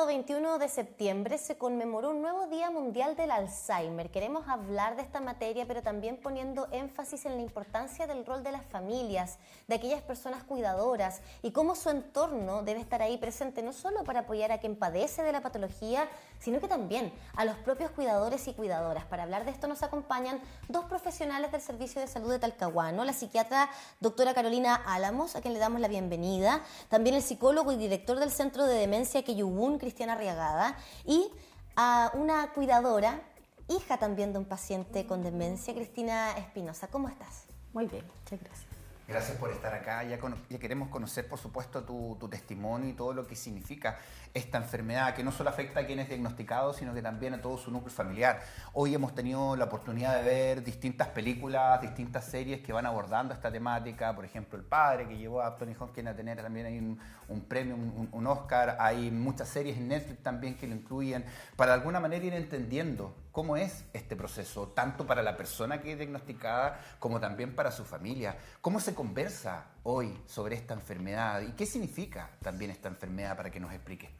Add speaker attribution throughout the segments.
Speaker 1: sábado 21 de septiembre se conmemoró un nuevo Día Mundial del Alzheimer. Queremos hablar de esta materia, pero también poniendo énfasis en la importancia del rol de las familias, de aquellas personas cuidadoras y cómo su entorno debe estar ahí presente no solo para apoyar a quien padece de la patología, sino que también a los propios cuidadores y cuidadoras. Para hablar de esto nos acompañan dos profesionales del Servicio de Salud de Talcahuano, la psiquiatra doctora Carolina Álamos, a quien le damos la bienvenida, también el psicólogo y director del Centro de Demencia Queyubún, Cristiana Arriagada, y a una cuidadora, hija también de un paciente con demencia, Cristina Espinosa. ¿Cómo estás?
Speaker 2: Muy bien, muchas gracias.
Speaker 3: Gracias por estar acá. Ya queremos conocer, por supuesto, tu testimonio y todo lo que significa esta enfermedad, que no solo afecta a quien es diagnosticado, sino que también a todo su núcleo familiar. Hoy hemos tenido la oportunidad de ver distintas películas, distintas series que van abordando esta temática. Por ejemplo, El Padre, que llevó a Anthony Hopkins a tener también ahí un premio, un Oscar. Hay muchas series en Netflix también que lo incluyen, para de alguna manera ir entendiendo cómo es este proceso, tanto para la persona que es diagnosticada como también para su familia. ¿Cómo se conversa hoy sobre esta enfermedad y qué significa también esta enfermedad, para que nos explique?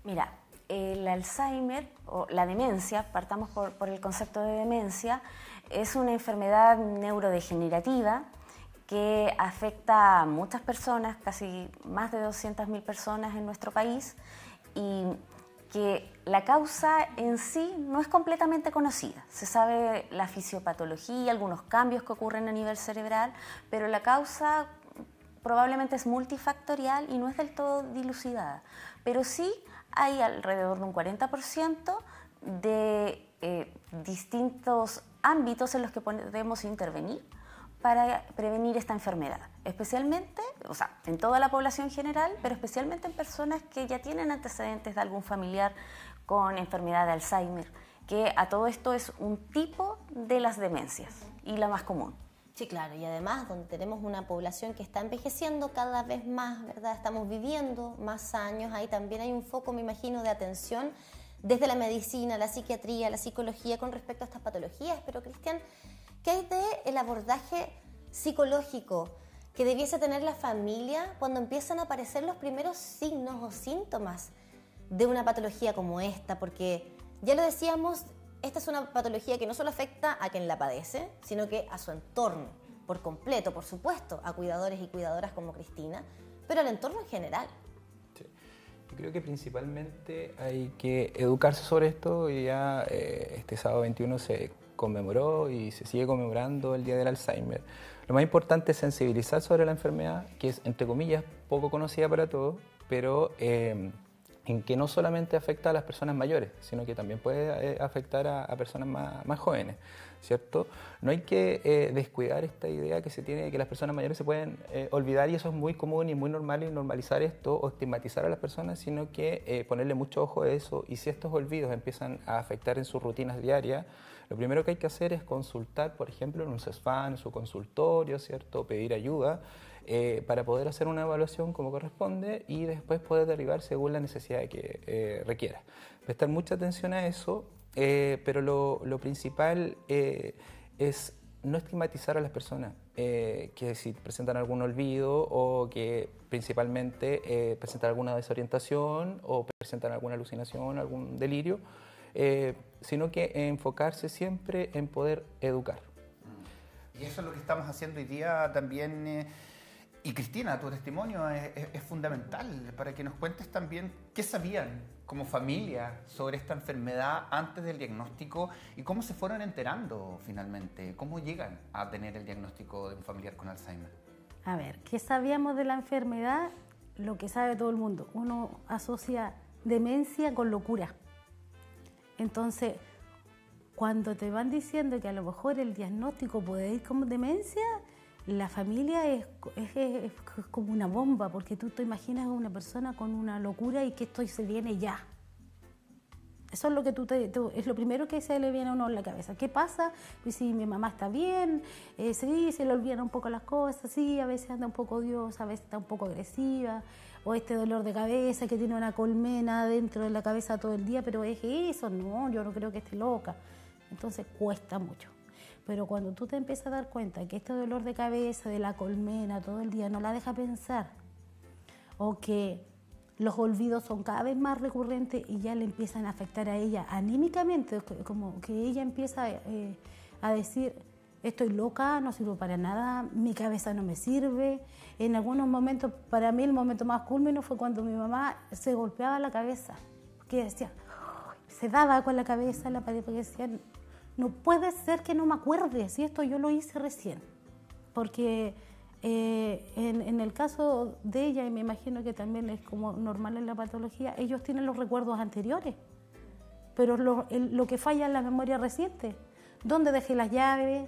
Speaker 2: Mira, el Alzheimer o la demencia, partamos por el concepto de demencia, es una enfermedad neurodegenerativa que afecta a muchas personas, casi más de 200.000 personas en nuestro país, y que la causa en sí no es completamente conocida. Se sabe la fisiopatología, algunos cambios que ocurren a nivel cerebral, pero la causa probablemente es multifactorial y no es del todo dilucidada. Pero sí hay alrededor de un 40% de distintos ámbitos en los que podemos intervenir para prevenir esta enfermedad, especialmente, o sea, en toda la población general, pero especialmente en personas que ya tienen antecedentes de algún familiar con enfermedad de Alzheimer, que a todo esto es un tipo de las demencias y la más común.
Speaker 1: Sí, claro, y además donde tenemos una población que está envejeciendo cada vez más, ¿verdad? Estamos viviendo más años, ahí también hay un foco, me imagino, de atención desde la medicina, la psiquiatría, la psicología con respecto a estas patologías. Pero, Cristian, ¿qué hay del abordaje psicológico que debiese tener la familia cuando empiezan a aparecer los primeros signos o síntomas de una patología como esta? Porque ya lo decíamos, esta es una patología que no solo afecta a quien la padece, sino que a su entorno por completo, por supuesto, a cuidadores y cuidadoras como Cristina, pero al entorno en general.
Speaker 4: Sí. Yo creo que principalmente hay que educarse sobre esto, y ya este sábado 21 se conmemoró y se sigue conmemorando el Día del Alzheimer. Lo más importante es sensibilizar sobre la enfermedad, que es, entre comillas, poco conocida para todos, pero en que no solamente afecta a las personas mayores, sino que también puede afectar a personas más jóvenes, ¿cierto? No hay que descuidar esta idea que se tiene de que las personas mayores se pueden olvidar, y eso es muy común y muy normal, y normalizar esto o estigmatizar a las personas, sino que ponerle mucho ojo a eso. Y si estos olvidos empiezan a afectar en sus rutinas diarias, lo primero que hay que hacer es consultar, por ejemplo, en un CESFAM, en su consultorio, ¿cierto? Pedir ayuda para poder hacer una evaluación como corresponde y después poder derivar según la necesidad que requiera. Prestar mucha atención a eso, pero lo principal es no estigmatizar a las personas que si presentan algún olvido o que principalmente presentan alguna desorientación o presentan alguna alucinación, algún delirio, sino que enfocarse siempre en poder educar.
Speaker 3: Y eso es lo que estamos haciendo hoy día también. Y Cristina, tu testimonio es fundamental para que nos cuentes también qué sabían como familia sobre esta enfermedad antes del diagnóstico y cómo se fueron enterando finalmente, cómo llegan a tener el diagnóstico de un familiar con Alzheimer.
Speaker 2: A ver, ¿qué sabíamos de la enfermedad? Lo que sabe todo el mundo. Uno asocia demencia con locura. Entonces, cuando te van diciendo que a lo mejor el diagnóstico puede ir como demencia, la familia es como una bomba, porque tú te imaginas a una persona con una locura y que esto se viene ya. Eso es lo que es lo primero que se le viene a uno en la cabeza. ¿Qué pasa? Pues si mi mamá está bien, sí, se le olvidan un poco las cosas, sí, a veces anda un poco odiosa, a veces está un poco agresiva, o este dolor de cabeza que tiene una colmena dentro de la cabeza todo el día, pero es eso, no, yo no creo que esté loca. Entonces cuesta mucho. Pero cuando tú te empiezas a dar cuenta que este dolor de cabeza, de la colmena todo el día, no la deja pensar, o que
Speaker 5: los olvidos son cada vez más recurrentes y ya le empiezan a afectar a ella anímicamente, como que ella empieza a decir, estoy loca, no sirvo para nada, mi cabeza no me sirve. En algunos momentos, para mí el momento más culmino fue cuando mi mamá se golpeaba la cabeza, porque decía, se daba con la cabeza en la pared, porque decía, no puede ser que no me acuerde, si esto yo lo hice recién, porque en el caso de ella, y me imagino que también es como normal en la patología, ellos tienen los recuerdos anteriores, pero lo que falla es la memoria reciente. ¿Dónde dejé las llaves?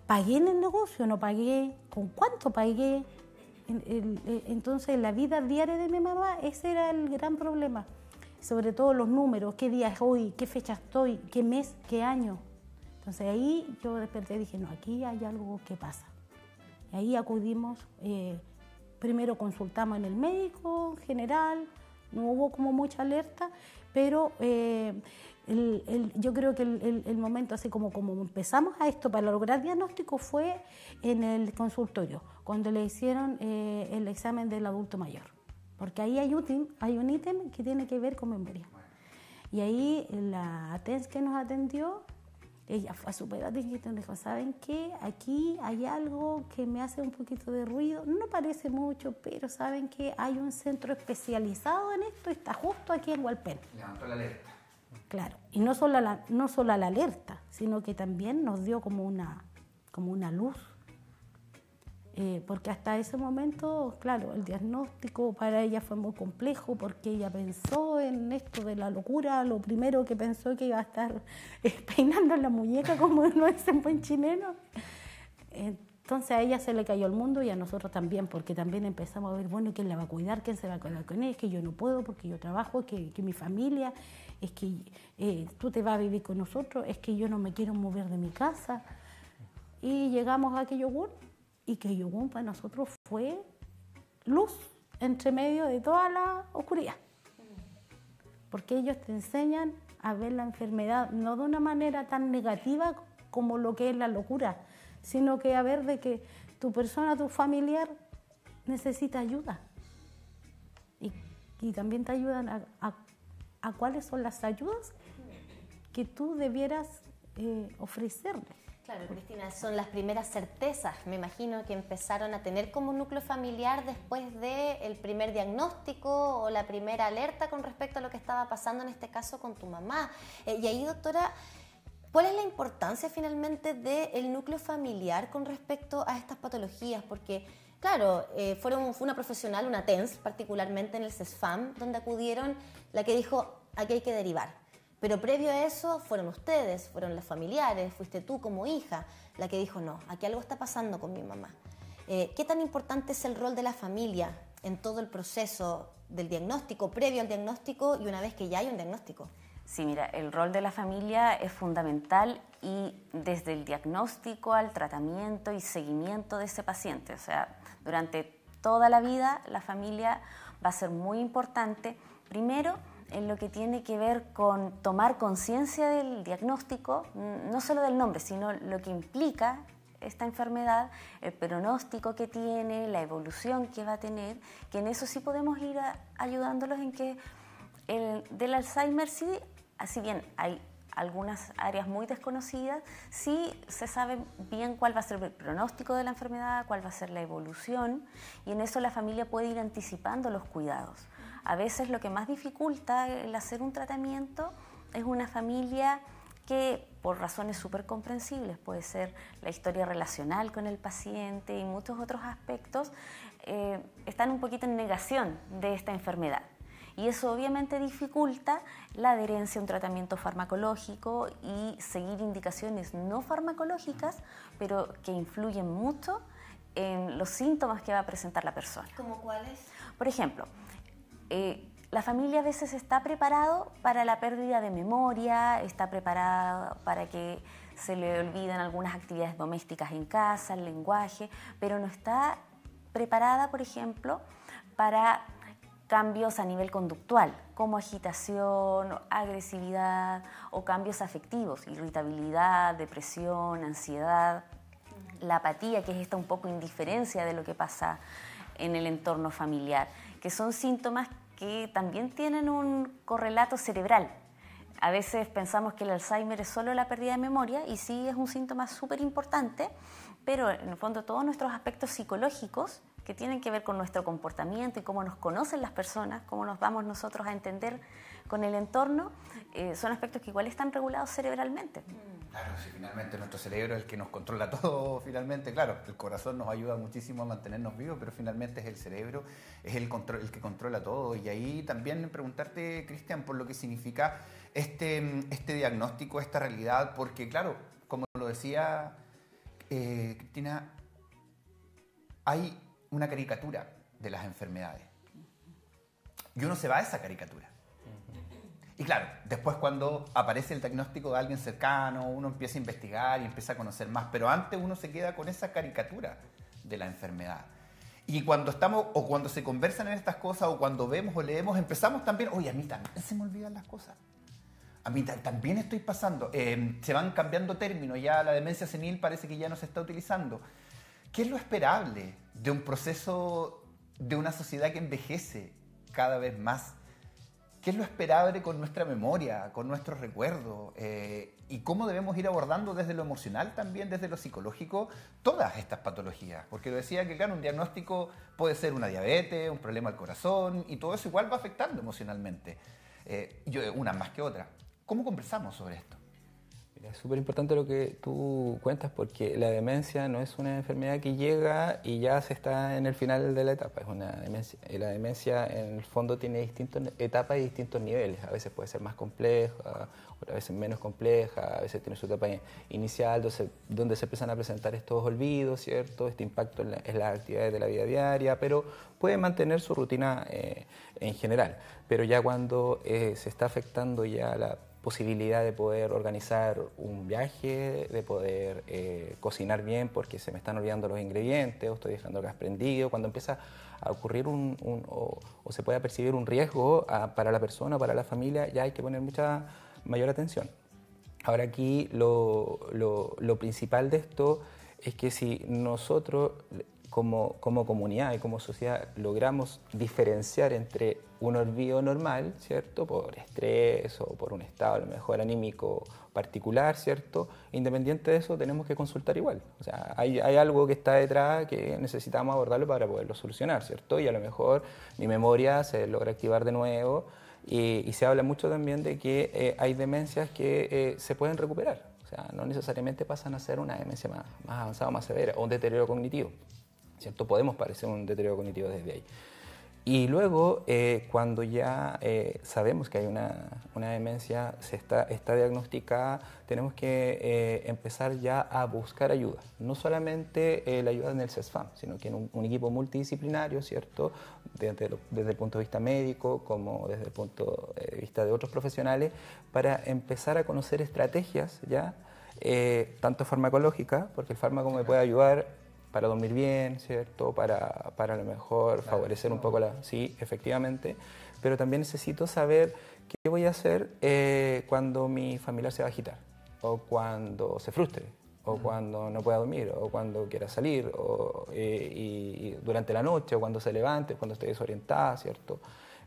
Speaker 5: ¿Pagué en el negocio? ¿No pagué? ¿Con cuánto pagué? Entonces, la vida diaria de mi mamá, ese era el gran problema. Sobre todo los números, qué día es hoy, qué fecha estoy, qué mes, qué año. Entonces ahí yo desperté y dije, no, aquí hay algo que pasa. Y ahí acudimos, primero consultamos en el médico general, no hubo como mucha alerta, pero yo creo que el momento así como empezamos a esto para lograr diagnóstico fue en el consultorio, cuando le hicieron el examen del adulto mayor. Porque ahí hay un ítem que tiene que ver con memoria. Y ahí la TENS que nos atendió, ella fue súper atenta y dijo, ¿saben qué? Aquí hay algo que me hace un poquito de ruido, no parece mucho, pero ¿saben qué? Hay un centro especializado en esto y está justo aquí en Hualpén.
Speaker 3: Levantó la alerta.
Speaker 5: Claro, y no solo la alerta, sino que también nos dio como una luz. Porque hasta ese momento, claro, el diagnóstico para ella fue muy complejo porque ella pensó en esto de la locura, lo primero que pensó que iba a estar peinando la muñeca como lo es en buen chileno. Entonces a ella se le cayó el mundo y a nosotros también, porque también empezamos a ver, bueno, ¿quién la va a cuidar? ¿Quién se va a quedar con ella? Es que yo no puedo porque yo trabajo, es que mi familia, es que tú te vas a vivir con nosotros, es que yo no me quiero mover de mi casa. Y llegamos a Quellogún. Y Quellogún para nosotros fue luz entre medio de toda la oscuridad. Porque ellos te enseñan a ver la enfermedad no de una manera tan negativa como lo que es la locura, sino que a ver de que tu persona, tu familiar, necesita ayuda. Y también te ayudan a cuáles son las ayudas que tú debieras ofrecerle.
Speaker 1: Claro, Cristina, son las primeras certezas, me imagino, que empezaron a tener como núcleo familiar después del primer diagnóstico o la primera alerta con respecto a lo que estaba pasando en este caso con tu mamá. Y ahí, doctora, ¿cuál es la importancia finalmente del núcleo familiar con respecto a estas patologías? Porque, claro, fue una profesional, una TENS, particularmente en el CESFAM, donde acudieron la que dijo, aquí hay que derivar. Pero previo a eso fueron ustedes, fueron los familiares, fuiste tú como hija la que dijo, no, aquí algo está pasando con mi mamá. ¿Qué tan importante es el rol de la familia en todo el proceso del diagnóstico, previo al diagnóstico y una vez que ya hay un diagnóstico?
Speaker 2: Sí, mira, el rol de la familia es fundamental y desde el diagnóstico al tratamiento y seguimiento de ese paciente. O sea, durante toda la vida la familia va a ser muy importante. Primero, en lo que tiene que ver con tomar conciencia del diagnóstico, no solo del nombre, sino lo que implica esta enfermedad, el pronóstico que tiene, la evolución que va a tener, que en eso sí podemos ir ayudándolos en que del Alzheimer sí, así bien hay algunas áreas muy desconocidas, sí se sabe bien cuál va a ser el pronóstico de la enfermedad, cuál va a ser la evolución, y en eso la familia puede ir anticipando los cuidados. A veces lo que más dificulta el hacer un tratamiento es una familia que, por razones súper comprensibles, puede ser la historia relacional con el paciente y muchos otros aspectos, están un poquito en negación de esta enfermedad. Y eso obviamente dificulta la adherencia a un tratamiento farmacológico y seguir indicaciones no farmacológicas, pero que influyen mucho en los síntomas que va a presentar la persona.
Speaker 1: ¿Cómo cuáles?
Speaker 2: Por ejemplo, la familia a veces está preparado para la pérdida de memoria, está preparada para que se le olviden algunas actividades domésticas en casa, el lenguaje, pero no está preparada, por ejemplo, para cambios a nivel conductual, como agitación, agresividad o cambios afectivos, irritabilidad, depresión, ansiedad, la apatía, que es esta un poco indiferencia de lo que pasa en el entorno familiar, que son síntomas que también tienen un correlato cerebral. A veces pensamos que el Alzheimer es solo la pérdida de memoria y sí es un síntoma súper importante, pero en el fondo todos nuestros aspectos psicológicos que tienen que ver con nuestro comportamiento y cómo nos conocen las personas, cómo nos vamos nosotros a entender con el entorno, son aspectos que igual están regulados cerebralmente.
Speaker 3: Claro, sí, finalmente nuestro cerebro es el que nos controla todo, finalmente, claro, el corazón nos ayuda muchísimo a mantenernos vivos, pero finalmente es el cerebro, es el que controla todo. Y ahí también preguntarte, Cristian, por lo que significa este diagnóstico, esta realidad, porque claro, como lo decía Cristina, hay una caricatura de las enfermedades y uno se va a esa caricatura. Y claro, después cuando aparece el diagnóstico de alguien cercano, uno empieza a investigar y empieza a conocer más, pero antes uno se queda con esa caricatura de la enfermedad. Y cuando estamos, o cuando se conversan en estas cosas, o cuando vemos o leemos, empezamos también, oye, a mí también se me olvidan las cosas. A mí también estoy pasando. Se van cambiando términos, ya la demencia senil parece que ya no se está utilizando. ¿Qué es lo esperable de un proceso, de una sociedad que envejece cada vez más? ¿Qué es lo esperable con nuestra memoria, con nuestros recuerdos? ¿Y cómo debemos ir abordando desde lo emocional también, desde lo psicológico, todas estas patologías? Porque lo decía que, claro, un diagnóstico puede ser una diabetes, un problema al corazón, y todo eso igual va afectando emocionalmente, una más que otra. ¿Cómo conversamos sobre esto?
Speaker 4: Es súper importante lo que tú cuentas porque la demencia no es una enfermedad que llega y ya se está en el final de la etapa. Es una demencia. La demencia en el fondo tiene distintas etapas y distintos niveles. A veces puede ser más compleja, otras veces menos compleja, a veces tiene su etapa inicial donde se empiezan a presentar estos olvidos, ¿cierto? Este impacto en las actividades de la vida diaria, pero puede mantener su rutina en general. Pero ya cuando se está afectando ya la posibilidad de poder organizar un viaje, de poder cocinar bien porque se me están olvidando los ingredientes o estoy dejando el gas prendido, cuando empieza a ocurrir o se puede percibir un riesgo para la persona, para la familia, ya hay que poner mucha mayor atención. Ahora aquí lo principal de esto es que si nosotros como comunidad y como sociedad logramos diferenciar entre un olvido normal, ¿cierto? Por estrés o por un estado a lo mejor anímico particular, ¿cierto? Independiente de eso, tenemos que consultar igual. O sea, hay algo que está detrás que necesitamos abordarlo para poderlo solucionar, ¿cierto? Y a lo mejor mi memoria se logra activar de nuevo y se habla mucho también de que hay demencias que se pueden recuperar. O sea, no necesariamente pasan a ser una demencia más avanzada o más severa o un deterioro cognitivo, ¿cierto? Podemos padecer un deterioro cognitivo desde ahí. Y luego, cuando ya sabemos que hay una demencia, está diagnosticada, tenemos que empezar ya a buscar ayuda. No solamente la ayuda en el CESFAM, sino que en un equipo multidisciplinario, ¿cierto? Desde el punto de vista médico como desde el punto de vista de otros profesionales, para empezar a conocer estrategias ya, tanto farmacológicas, porque el fármaco me puede ayudar para dormir bien, ¿cierto? Para a lo mejor favorecer un poco Sí, efectivamente. Pero también necesito saber qué voy a hacer cuando mi familiar se va a agitar, o cuando se frustre, o cuando no pueda dormir, o cuando quiera salir, y durante la noche, o cuando se levante, cuando esté desorientada, ¿cierto?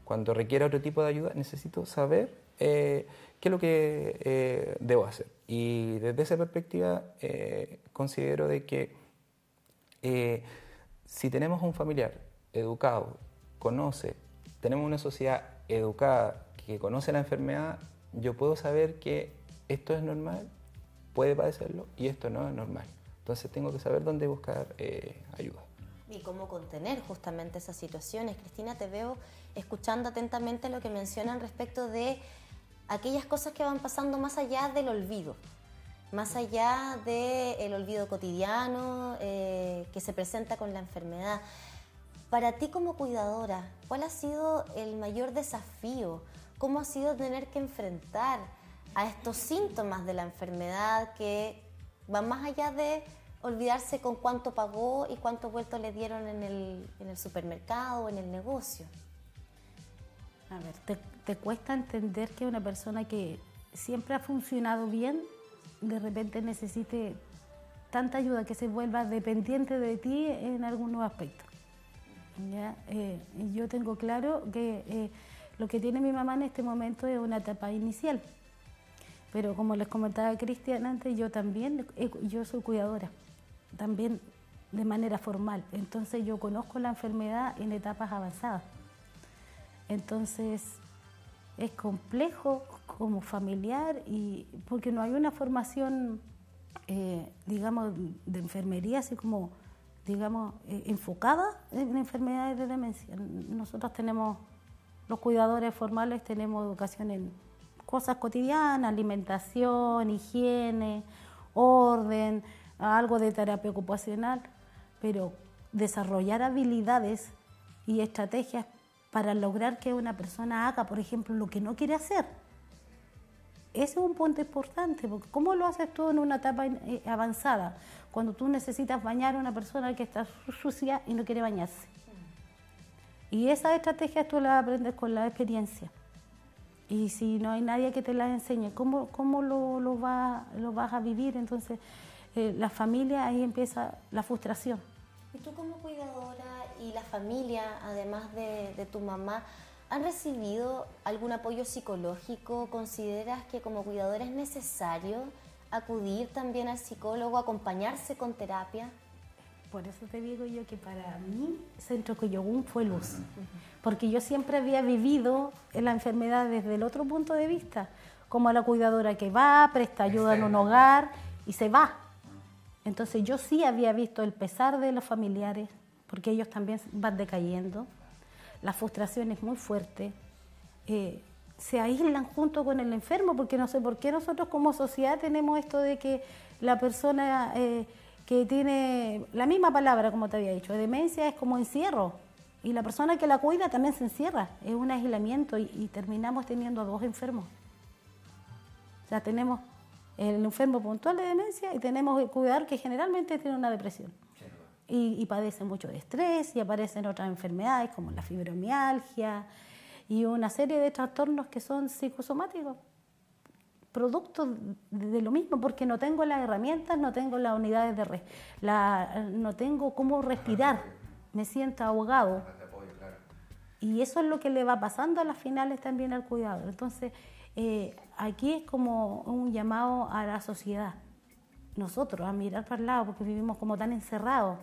Speaker 4: Cuando requiera otro tipo de ayuda, necesito saber qué es lo que debo hacer. Y desde esa perspectiva considero de que si tenemos un familiar educado, tenemos una sociedad educada que conoce la enfermedad, yo puedo saber que esto es normal, puede padecerlo, y esto no es normal. Entonces tengo que saber dónde buscar ayuda.
Speaker 1: Y cómo contener justamente esas situaciones. Cristina, te veo escuchando atentamente lo que mencionan respecto de aquellas cosas que van pasando más allá del olvido. Más allá del olvido cotidiano que se presenta con la enfermedad. Para ti como cuidadora, ¿cuál ha sido el mayor desafío? ¿Cómo ha sido tener que enfrentar a estos síntomas de la enfermedad que van más allá de olvidarse con cuánto pagó y cuánto vuelto le dieron en el supermercado o en el negocio?
Speaker 5: A ver, ¿te cuesta entender que una persona que siempre ha funcionado bien de repente necesite tanta ayuda que se vuelva dependiente de ti en algunos aspectos? ¿ya? Yo tengo claro que lo que tiene mi mamá en este momento es una etapa inicial. Pero como les comentaba Cristian antes, yo también, yo soy cuidadora, también de manera formal. Entonces yo conozco la enfermedad en etapas avanzadas. Entonces es complejo como familiar y porque no hay una formación, digamos, de enfermería así como, digamos, enfocada en enfermedades de demencia. Nosotros tenemos, los cuidadores formales tenemos educación en cosas cotidianas, alimentación, higiene, orden, algo de terapia ocupacional, pero desarrollar habilidades y estrategias para lograr que una persona haga, por ejemplo, lo que no quiere hacer. Ese es un punto importante, porque ¿cómo lo haces tú en una etapa avanzada? Cuando tú necesitas bañar a una persona que está sucia y no quiere bañarse. Y esas estrategias tú las aprendes con la experiencia. Y si no hay nadie que te las enseñe, ¿cómo lo vas a vivir? Entonces, la familia, ahí empieza la frustración.
Speaker 1: Y tú como cuidadora y la familia, además de tu mamá, ¿han recibido algún apoyo psicológico? ¿Consideras que como cuidadora es necesario acudir también al psicólogo, acompañarse con terapia?
Speaker 5: Por eso te digo yo que para mí Centro Coyogún fue luz, porque yo siempre había vivido la enfermedad desde el otro punto de vista, como la cuidadora que va, presta ayuda en un hogar y se va. Entonces yo sí había visto el pesar de los familiares, porque ellos también van decayendo, la frustración es muy fuerte, se aíslan junto con el enfermo, porque no sé por qué nosotros como sociedad tenemos esto de que la persona que tiene la misma palabra, como te había dicho, demencia es como encierro, y la persona que la cuida también se encierra, es un aislamiento y terminamos teniendo a dos enfermos. O sea, tenemos el enfermo puntual de demencia y tenemos el cuidador que generalmente tiene una depresión y padece mucho de estrés y aparecen otras enfermedades como la fibromialgia y una serie de trastornos que son psicosomáticos, producto de lo mismo, porque no tengo las herramientas, no tengo las unidades no tengo cómo respirar, me siento ahogado. Y eso es lo que le va pasando a las finales también al cuidador. Entonces, aquí es como un llamado a la sociedad, nosotros, a mirar para el lado, porque vivimos como tan encerrados.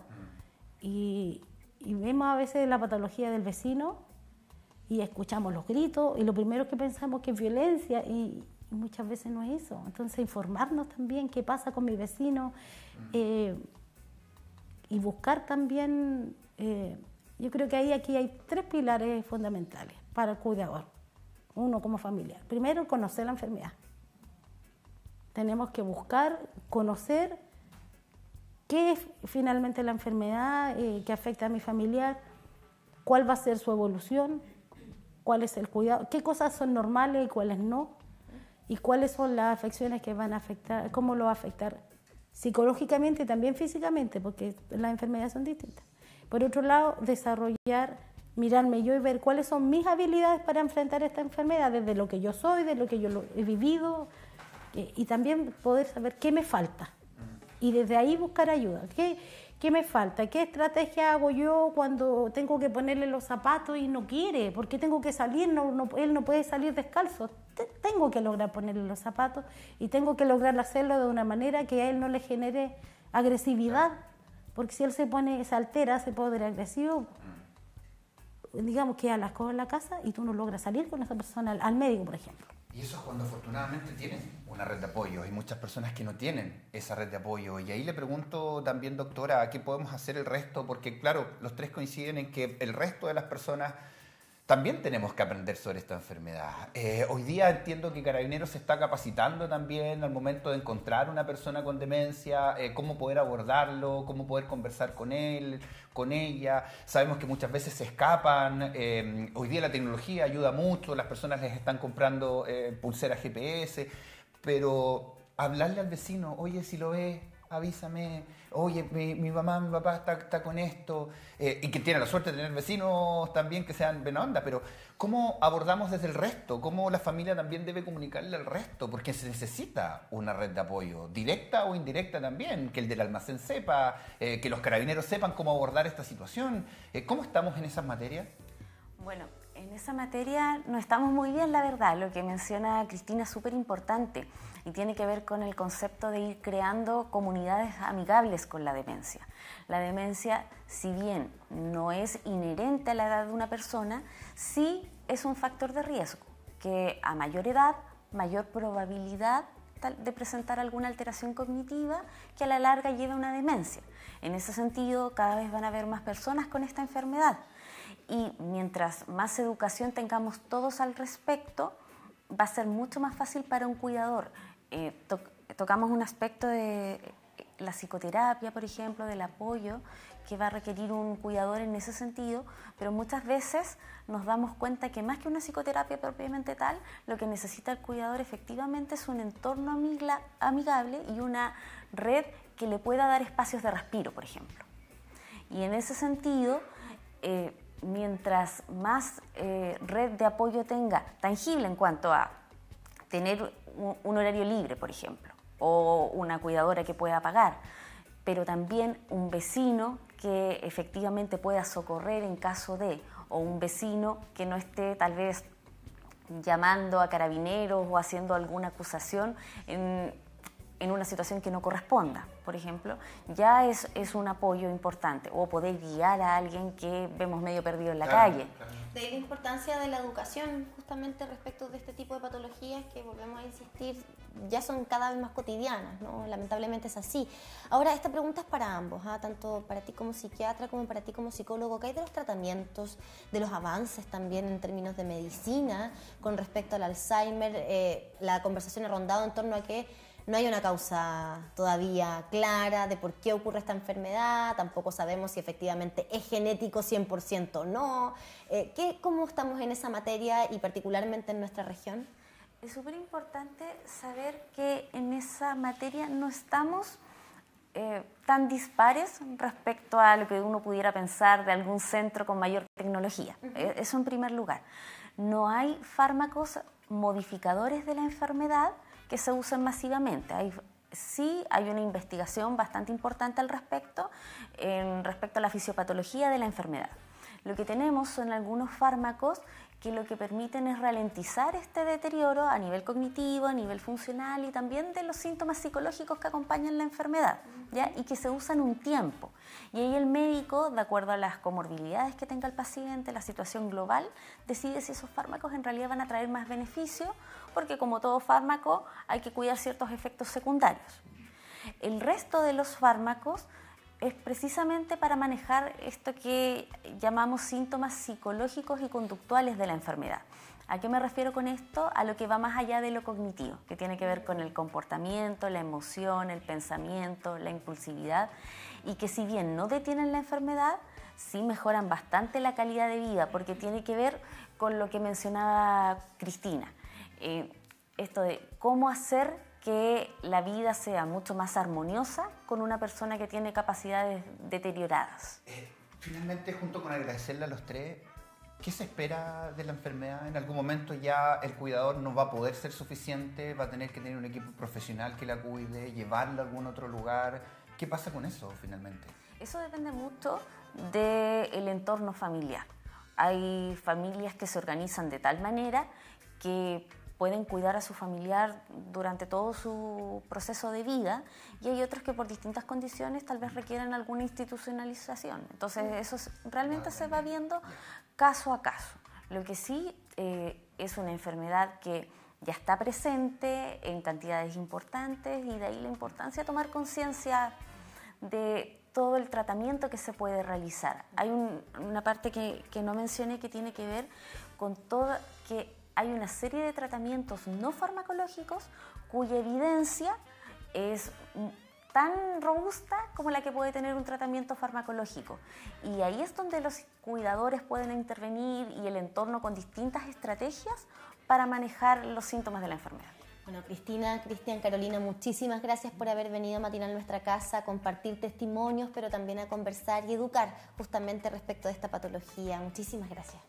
Speaker 5: Y vemos a veces la patología del vecino y escuchamos los gritos, y lo primero que pensamos que es violencia, y muchas veces no es eso. Entonces, informarnos también qué pasa con mi vecino y buscar también, yo creo que aquí hay tres pilares fundamentales para el cuidador, uno como familiar. Primero, conocer la enfermedad. Tenemos que buscar, conocer qué es finalmente la enfermedad que afecta a mi familiar, cuál va a ser su evolución, cuál es el cuidado, qué cosas son normales y cuáles no, y cuáles son las afecciones que van a afectar, cómo lo va a afectar psicológicamente y también físicamente, porque las enfermedades son distintas. Por otro lado, desarrollar, mirarme yo y ver cuáles son mis habilidades para enfrentar esta enfermedad, desde lo que yo soy, de lo que yo he vivido, y también poder saber qué me falta. Y desde ahí buscar ayuda. ¿Qué me falta? ¿Qué estrategia hago yo cuando tengo que ponerle los zapatos y no quiere? ¿Por qué tengo que salir? Él no puede salir descalzo. Tengo que lograr ponerle los zapatos y tengo que lograr hacerlo de una manera que a él no le genere agresividad. Porque si él se altera, se pone agresivo, digamos que a las cosas en la casa y tú no logras salir con esa persona al médico, por ejemplo.
Speaker 3: Y eso es cuando afortunadamente tienen una red de apoyo. Hay muchas personas que no tienen esa red de apoyo. Y ahí le pregunto también, doctora, ¿qué podemos hacer el resto? Porque claro, los tres coinciden en que el resto de las personas también tenemos que aprender sobre esta enfermedad. Hoy día entiendo que Carabineros se está capacitando también al momento de encontrar una persona con demencia, cómo poder abordarlo, cómo poder conversar con él, con ella. Sabemos que muchas veces se escapan. Hoy día la tecnología ayuda mucho, las personas les están comprando pulseras GPS, pero hablarle al vecino, oye, si lo ves, avísame, oye, mi mamá, mi papá está con esto, y que tiene la suerte de tener vecinos también que sean buena onda, pero ¿cómo abordamos desde el resto? ¿Cómo la familia también debe comunicarle al resto? Porque se necesita una red de apoyo, directa o indirecta también, que el del almacén sepa, que los carabineros sepan cómo abordar esta situación. ¿Cómo estamos en esas materias?
Speaker 2: Bueno, en esa materia no estamos muy bien, la verdad. Lo que menciona Cristina es súper importante y tiene que ver con el concepto de ir creando comunidades amigables con la demencia. La demencia, si bien no es inherente a la edad de una persona, sí es un factor de riesgo, que a mayor edad, mayor probabilidad de presentar alguna alteración cognitiva que a la larga lleve a una demencia. En ese sentido, cada vez van a haber más personas con esta enfermedad. Y mientras más educación tengamos todos al respecto, va a ser mucho más fácil para un cuidador. Tocamos un aspecto de la psicoterapia, por ejemplo, del apoyo que va a requerir un cuidador en ese sentido, pero muchas veces nos damos cuenta que más que una psicoterapia propiamente tal, lo que necesita el cuidador efectivamente es un entorno amigable y una red que le pueda dar espacios de respiro, por ejemplo. Y en ese sentido, mientras más red de apoyo tenga, tangible en cuanto a tener un horario libre, por ejemplo, o una cuidadora que pueda pagar, pero también un vecino que efectivamente pueda socorrer en caso de, o un vecino que no esté tal vez llamando a carabineros o haciendo alguna acusación en una situación que no corresponda, por ejemplo, ya es un apoyo importante, o poder guiar a alguien que vemos medio perdido en la calle.
Speaker 1: De ahí la importancia de la educación justamente respecto de este tipo de patologías que, volvemos a insistir, ya son cada vez más cotidianas, ¿no? Lamentablemente es así. Ahora, esta pregunta es para ambos, tanto para ti como psiquiatra como para ti como psicólogo. ¿Qué hay de los tratamientos, de los avances también en términos de medicina con respecto al Alzheimer? La conversación ha rondado en torno a que no hay una causa todavía clara de por qué ocurre esta enfermedad, tampoco sabemos si efectivamente es genético 100% o no. ¿Cómo estamos en esa materia y particularmente en nuestra región?
Speaker 2: Es súper importante saber que en esa materia no estamos tan dispares respecto a lo que uno pudiera pensar de algún centro con mayor tecnología. Eso en primer lugar. No hay fármacos modificadores de la enfermedad que se usen masivamente. Sí hay una investigación bastante importante al respecto, respecto a la fisiopatología de la enfermedad. Lo que tenemos son algunos fármacos que lo que permiten es ralentizar este deterioro a nivel cognitivo, a nivel funcional y también de los síntomas psicológicos que acompañan la enfermedad, ¿ya? Y que se usan un tiempo. Y ahí el médico, de acuerdo a las comorbilidades que tenga el paciente, la situación global, decide si esos fármacos en realidad van a traer más beneficio, porque como todo fármaco hay que cuidar ciertos efectos secundarios. El resto de los fármacos es precisamente para manejar esto que llamamos síntomas psicológicos y conductuales de la enfermedad. ¿A qué me refiero con esto? A lo que va más allá de lo cognitivo, que tiene que ver con el comportamiento, la emoción, el pensamiento, la impulsividad, y que si bien no detienen la enfermedad, sí mejoran bastante la calidad de vida, porque tiene que ver con lo que mencionaba Cristina. Esto de cómo hacer que la vida sea mucho más armoniosa con una persona que tiene capacidades deterioradas.
Speaker 3: Finalmente, junto con agradecerle a los tres, ¿qué se espera de la enfermedad? En algún momento ya el cuidador no va a poder ser suficiente, va a tener que tener un equipo profesional que la cuide, llevarla a algún otro lugar. ¿Qué pasa con eso finalmente?
Speaker 2: Eso depende mucho del entorno familiar. Hay familias que se organizan de tal manera que pueden cuidar a su familiar durante todo su proceso de vida, y hay otros que por distintas condiciones tal vez requieren alguna institucionalización. Entonces eso realmente se va viendo caso a caso. Lo que sí es una enfermedad que ya está presente en cantidades importantes, y de ahí la importancia de tomar conciencia de todo el tratamiento que se puede realizar. Hay una parte que no mencioné que tiene que ver con todo que hay una serie de tratamientos no farmacológicos cuya evidencia es tan robusta como la que puede tener un tratamiento farmacológico. Y ahí es donde los cuidadores pueden intervenir y el entorno con distintas estrategias para manejar los síntomas de la enfermedad.
Speaker 1: Bueno, Cristina, Cristian, Carolina, muchísimas gracias por haber venido a Matinal Nuestra Casa, a compartir testimonios, pero también a conversar y educar justamente respecto de esta patología. Muchísimas gracias.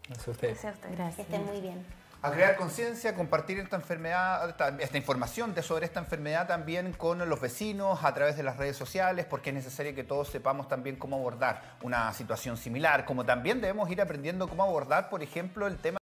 Speaker 4: Gracias a ustedes.
Speaker 2: Gracias a ustedes.
Speaker 5: Gracias.
Speaker 1: Que estén muy bien.
Speaker 3: A crear conciencia, compartir esta enfermedad, esta información sobre esta enfermedad también con los vecinos a través de las redes sociales, porque es necesario que todos sepamos también cómo abordar una situación similar, como también debemos ir aprendiendo cómo abordar, por ejemplo, el tema